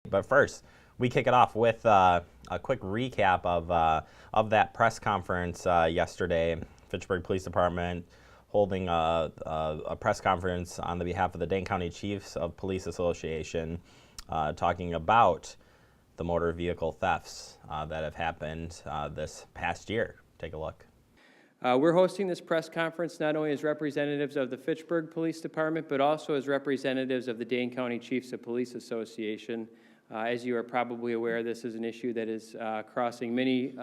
But first, we kick it off with a quick recap of that press conference yesterday. Fitchburg Police Department holding a press conference on the behalf of the Dane County Chiefs of Police Association, talking about the motor vehicle thefts that have happened this past year. Take a look. We're hosting this press conference not only as representatives of the Fitchburg Police Department, but also as representatives of the Dane County Chiefs of Police Association. As you are probably aware, this is an issue that is crossing many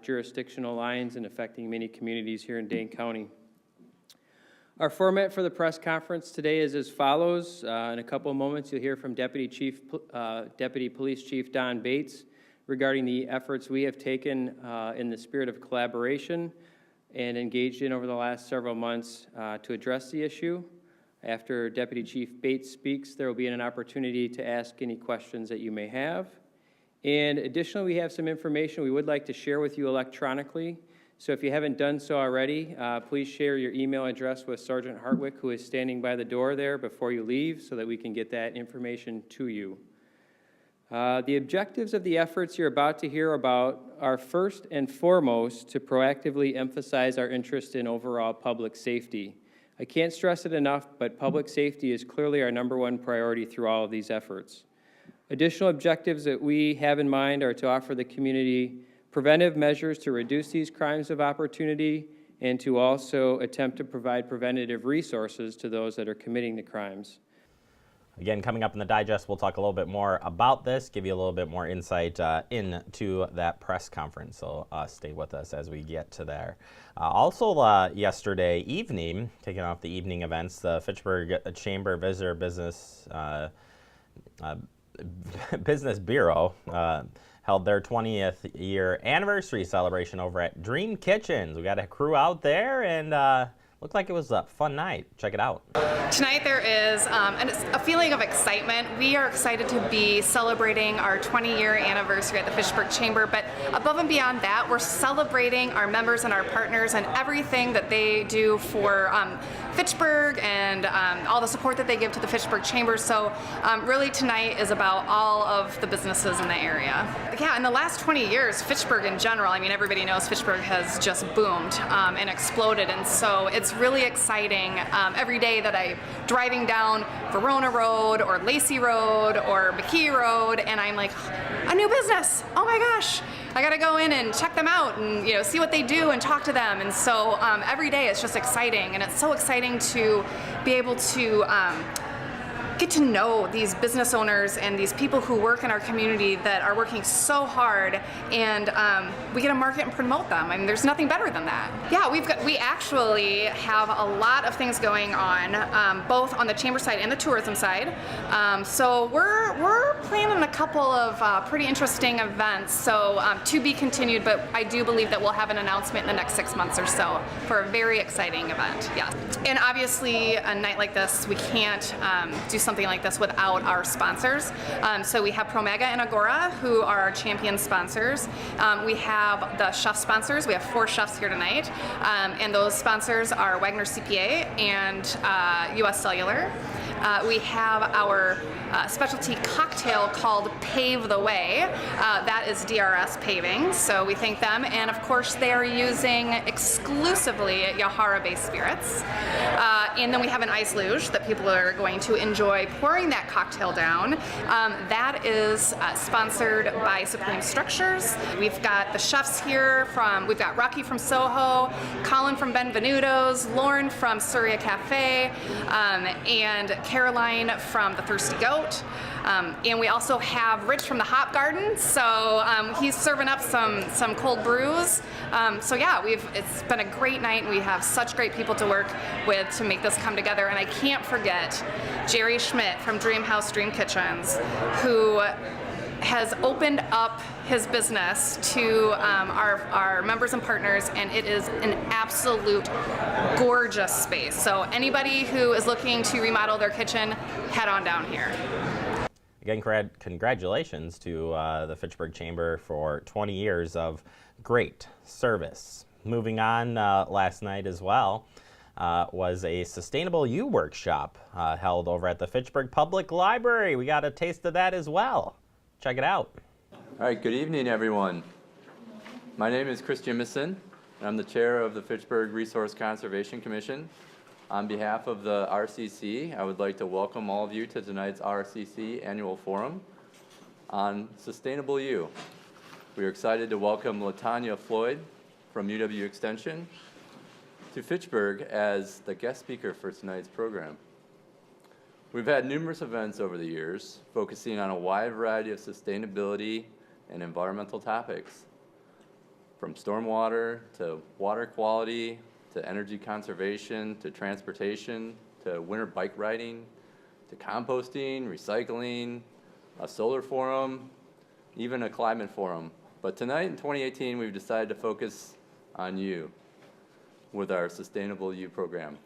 jurisdictional lines and affecting many communities here in Dane County. Our format for the press conference today is as follows. In a couple of moments, you'll hear from Deputy Police Chief Don Bates regarding the efforts we have taken in the spirit of collaboration and engaged in over the last several months to address the issue. After Deputy Chief Bates speaks, there will be an opportunity to ask any questions that you may have. And additionally, we have some information we would like to share with you electronically. So if you haven't done so already, please share your email address with Sergeant Hartwick, who is standing by the door there before you leave, so that we can get that information to you. The objectives of the efforts you're about to hear about are first and foremost to proactively emphasize our interest in overall public safety. I can't stress it enough, but public safety is clearly our #1 priority through all of these efforts. Additional objectives that we have in mind are to offer the community preventive measures to reduce these crimes of opportunity and to also attempt to provide preventative resources to those that are committing the crimes. Again, coming up in the digest, we'll talk a little bit more about this, give you a little bit more insight into that press conference. So stay with us as we get to there. Also, yesterday evening, kicking off the evening events, the Fitchburg Chamber Visitor Business Bureau held their 20th year anniversary celebration over at Dream Kitchens. We got a crew out there, and looked like it was a fun night. Check it out. Tonight there is a feeling of excitement. We are excited to be celebrating our 20-year anniversary at the Fitchburg Chamber, but above and beyond that, we're celebrating our members and our partners and everything that they do for Fitchburg and all the support that they give to the Fitchburg Chamber. So really tonight is about all of the businesses in the area. Yeah, in the last 20 years, Fitchburg in general, I mean, everybody knows Fitchburg has just boomed and exploded, and so it's really exciting every day that I'm driving down Verona Road or Lacey Road or McKee Road, and I'm like, a new business, oh my gosh. I gotta go in and check them out and see what they do and talk to them. And so every day it's just exciting, and it's so exciting to be able to get to know these business owners and these people who work in our community that are working so hard, and we get to market and promote them. I mean, there's nothing better than that. Yeah, we actually have a lot of things going on, both on the chamber side and the tourism side. So we're planning a couple of pretty interesting events, so to be continued, but I do believe that we'll have an announcement in the next 6 months or so for a very exciting event, yeah. And obviously, a night like this, we can't do something like this without our sponsors. So we have Promega and Agora, who are our champion sponsors. We have the chef sponsors. We have 4 chefs here tonight, and those sponsors are Wagner CPA and US Cellular. We have our specialty cocktail called Pave the Way. That is DRS Paving, so we thank them. And of course, they are using exclusively Yahara-based spirits. And then we have an ice luge that people are going to enjoy pouring that cocktail down. That is sponsored by Supreme Structures. We've got the chefs here we've got Rocky from Soho, Colin from Benvenuto's, Lauren from Surya Cafe, and Caroline from the Thirsty Goat. And we also have Rich from the Hop Garden, so he's serving up some cold brews. So yeah, it's been a great night, and we have such great people to work with to make this come together. And I can't forget Jerry Schmidt from Dream House Dream Kitchens, who has opened up his business to our members and partners, and it is an absolute gorgeous space. So anybody who is looking to remodel their kitchen, head on down here. Again, congratulations to the Fitchburg Chamber for 20 years of great service. Moving on, last night as well was a Sustainable U workshop held over at the Fitchburg Public Library. We got a taste of that as well. check it out. All right, good evening, everyone. My name is Chris Jimison, and I'm the chair of the Fitchburg Resource Conservation Commission. On behalf of the RCC, I would like to welcome all of you to tonight's RCC Annual Forum on Sustainable U. We are excited to welcome LaTanya Floyd from UW Extension to Fitchburg as the guest speaker for tonight's program. We've had numerous events over the years focusing on a wide variety of sustainability and environmental topics, from stormwater to water quality to energy conservation to transportation to winter bike riding to composting, recycling, a solar forum, even a climate forum. But tonight in 2018, we've decided to focus on you with our Sustainable U program.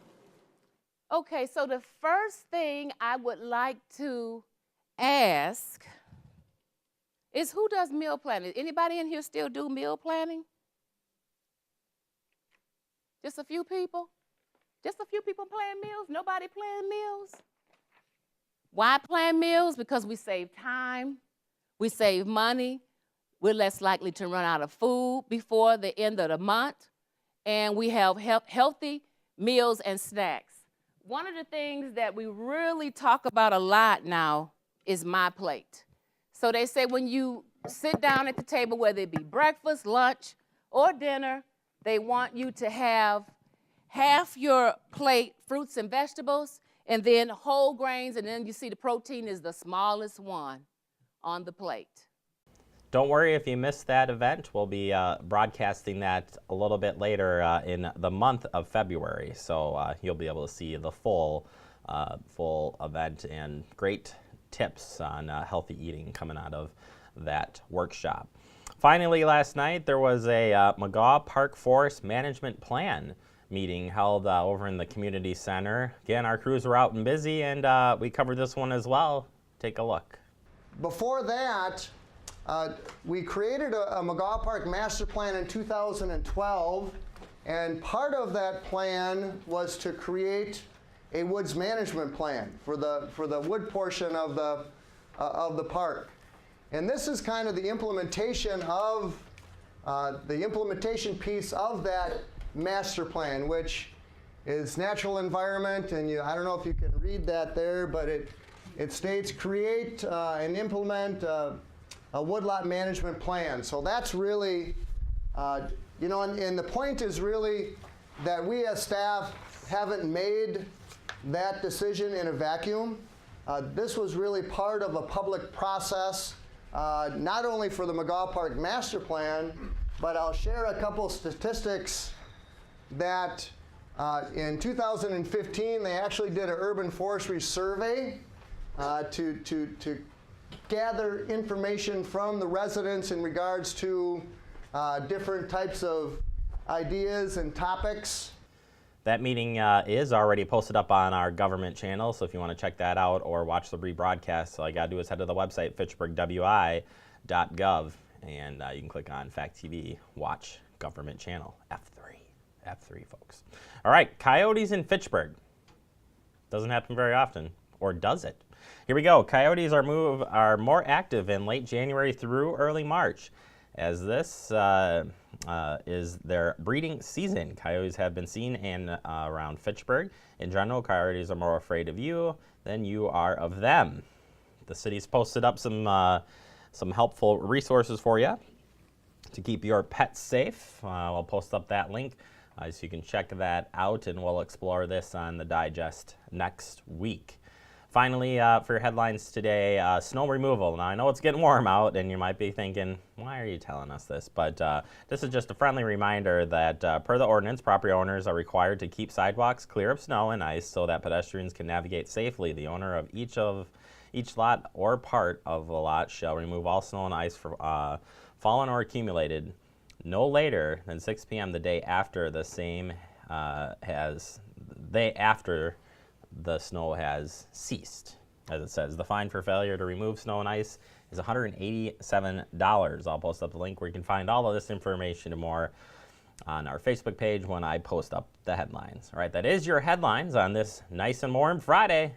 Okay, so the first thing I would like to ask is who does meal planning? Anybody in here still do meal planning? Just a few people? Just a few people plan meals? Nobody plan meals? Why plan meals? Because we save time, we save money, we're less likely to run out of food before the end of the month, and we have healthy meals and snacks. One of the things that we really talk about a lot now is my plate. So they say when you sit down at the table, whether it be breakfast, lunch, or dinner, they want you to have half your plate fruits and vegetables, and then whole grains, and then you see the protein is the smallest one on the plate. Don't worry if you missed that event. We'll be broadcasting that a little bit later in the month of February, so you'll be able to see the full event and great tips on healthy eating coming out of that workshop. Finally, last night there was a McGaw Park Forest Management Plan meeting held over in the community center. Again, our crews were out and busy, and we covered this one as well. Take a look. Before that, we created a McGaw Park Master Plan in 2012, and part of that plan was to create a woods management plan for the wood portion of the park. And this is kind of the implementation of the implementation piece of that master plan, which is natural environment, and I don't know if you can read that there, but it states create and implement a woodlot management plan. So that's really, and the point is really that we as staff haven't made that decision in a vacuum. This was really part of a public process, not only for the McGaw Park Master Plan, but I'll share a couple statistics that in 2015 they actually did an urban forestry survey to gather information from the residents in regards to different types of ideas and topics. That meeting is already posted up on our government channel, so if you want to check that out or watch the rebroadcast, all you got to do is head to the website, fitchburgwi.gov, and you can click on Fact TV, watch government channel, F3, folks. All right, Coyotes in Fitchburg. Doesn't happen very often, or does it? Here we go. Coyotes are more active in late January through early March, as this is their breeding season. Coyotes have been seen in around Fitchburg. In general, coyotes are more afraid of you than you are of them. The city's posted up some helpful resources for you to keep your pets safe. I'll post up that link so you can check that out, and we'll explore this on the digest next week. Finally, for your headlines today, snow removal. Now, I know it's getting warm out, and you might be thinking, why are you telling us this? But this is just a friendly reminder that per the ordinance, property owners are required to keep sidewalks clear of snow and ice so that pedestrians can navigate safely. The owner of each lot or part of the lot shall remove all snow and ice fallen or accumulated no later than 6 p.m. the day after the snow has ceased. As it says, the fine for failure to remove snow and ice is $187. I'll post up the link where you can find all of this information and more on our Facebook page when I post up the headlines. All right, that is your headlines on this nice and warm Friday.